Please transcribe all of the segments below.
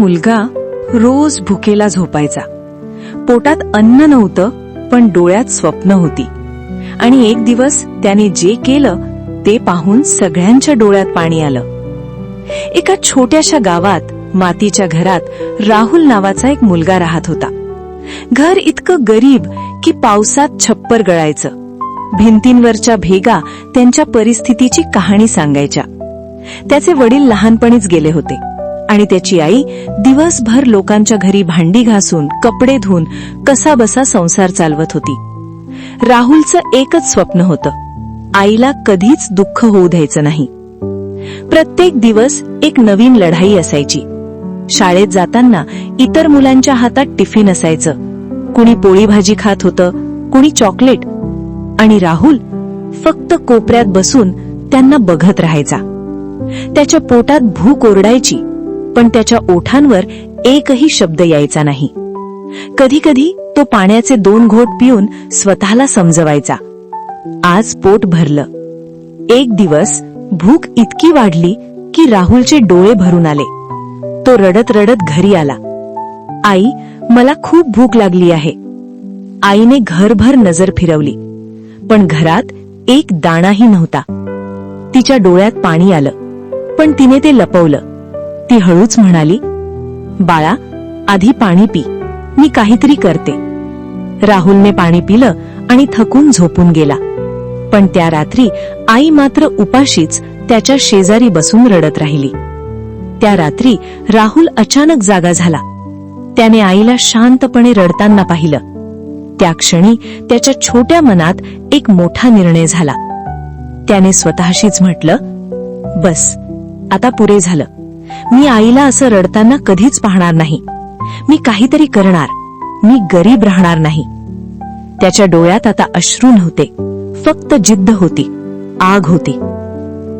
मुलगा रोज भुकेला झोपायचा. पोटात अन्न नव्हतं, पण डोळ्यात स्वप्न होती. आणि एक दिवस त्याने जे केलं ते पाहून सगळ्यांच्या डोळ्यात पाणी आलं. एका छोट्याशा गावात मातीच्या घरात राहुल नावाचा एक मुलगा राहत होता. घर इतकं गरीब की पावसात छप्पर गळायचं. भिंतींवरच्या भेगा त्यांच्या परिस्थितीची कहाणी सांगायच्या. त्याचे वडील लहानपणीच गेले होते आणि त्याची आई दिवसभर लोकांच्या घरी भांडी घासून, कपडे धुवून कसाबसा संसार चालवत होती. राहुलचं एकच स्वप्न होतं, आईला कधीच दुःख होऊ द्यायचं नाही. प्रत्येक दिवस एक नवीन लढाई असायची. शाळेत जाताना इतर मुलांच्या हातात टिफिन असायचं. कुणी पोळी भाजी खात होतं, कुणी चॉकलेट, आणि राहुल फक्त कोपऱ्यात बसून त्यांना बघत राहायचा. त्याच्या पोटात भूक ओरडायची, पण त्याच्या ओठांवर एकही शब्द यायचा नाही. कधी कधी तो पाण्याचे 2 घोट पिऊन स्वतःला समजवायचा, आज पोट भरलं. एक दिवस भूक इतकी वाढली की राहुलचे डोळे भरून आले. तो रडत रडत घरी आला. आई, मला खूप भूक लागली आहे. आईने घरभर नजर फिरवली, पण घरात एक दाणाही नव्हता. तिच्या डोळ्यात पाणी आलं, पण तिने ते लपवलं. ती हळूच म्हणाली, बाळा, आधी पाणी पी, मी काहीतरी करते. राहुलने पाणी पिलं आणि थकून झोपून गेला. पण त्या रात्री आई मात्र उपाशीच त्याच्या शेजारी बसून रडत राहिली. त्या रात्री राहुल अचानक जागा झाला. त्याने आईला शांतपणे रडताना पाहिलं. त्या क्षणी त्याच्या छोट्या मनात एक मोठा निर्णय झाला. त्याने स्वतःशीच म्हटलं, बस, आता पुरे झालं. मी आईला असं रडताना कधीच पाहणार नाही. मी काहीतरी करणार. मी गरीब राहणार नाही. त्याच्या डोळ्यात आता अश्रू नव्हते, फक्त जिद्द होती, आग होती.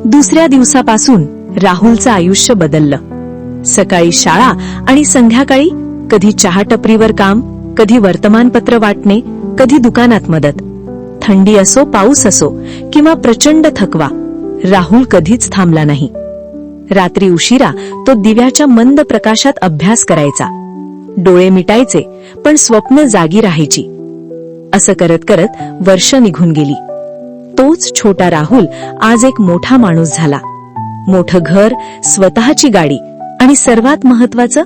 दुसऱ्या दिवसापासून राहुलचं आयुष्य बदललं. सकाळी शाळा आणि संध्याकाळी कधी चहा टपरीवर काम, कधी वर्तमानपत्र वाटणे, कधी दुकानात मदत. थंडी असो, पाऊस असो किंवा प्रचंड थकवा, राहुल कधीच थांबला नाही. रात्री उशिरा तो दिव्याच्या मंद प्रकाशात अभ्यास करायचा. डोळे मिटायचे, पण स्वप्न जागी राहायची. असं करत करत वर्ष निघून गेली. तोच छोटा राहुल आज एक मोठा माणूस झाला. मोठं घर, स्वतःची गाडी आणि सर्वात महत्वाचं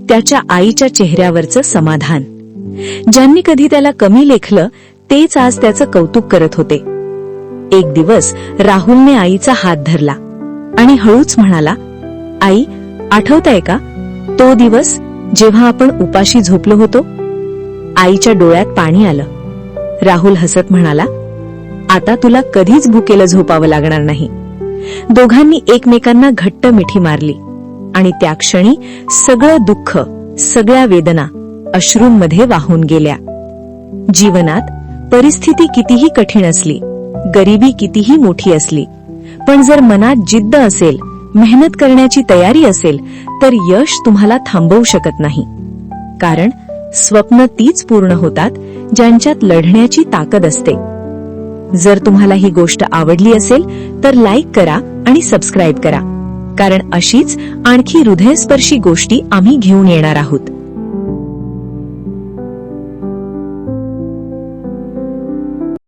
त्याच्या आईच्या चेहऱ्यावरचं समाधान. ज्यांनी कधी त्याला कमी लेखलं तेच आज त्याचं कौतुक करत होते. एक दिवस राहुलने आईचा हात धरला आणि हळूच म्हणाला, आई, आठवतंय का तो दिवस जेव्हा आपण उपाशी झोपलो होतो? आईच्या डोळ्यात पाणी आलं. राहुल हसत म्हणाला, आता तुला कधीच भुकेलं झोपावं लागणार नाही. दोघांनी एकमेकांना घट्ट मिठी मारली आणि त्या क्षणी सगळं दुःख, सगळ्या वेदना अश्रूंमध्ये वाहून गेल्या. जीवनात परिस्थिती कितीही कठीण असली, गरिबी कितीही मोठी असली, पण जर मनात जिद्द असेल, मेहनत करण्याची तयारी असेल, तर यश तुम्हाला थांबवू शकत नाही. कारण स्वप्न तीच पूर्ण होतात ज्यांच्यात लढण्याची ताकद असते. जर तुम्हाला ही गोष्ट आवडली असेल तर लाईक करा आणि सबस्क्राईब करा, कारण अशीच आणखी हृदयस्पर्शी गोष्टी आम्ही घेऊन येणार आहोत.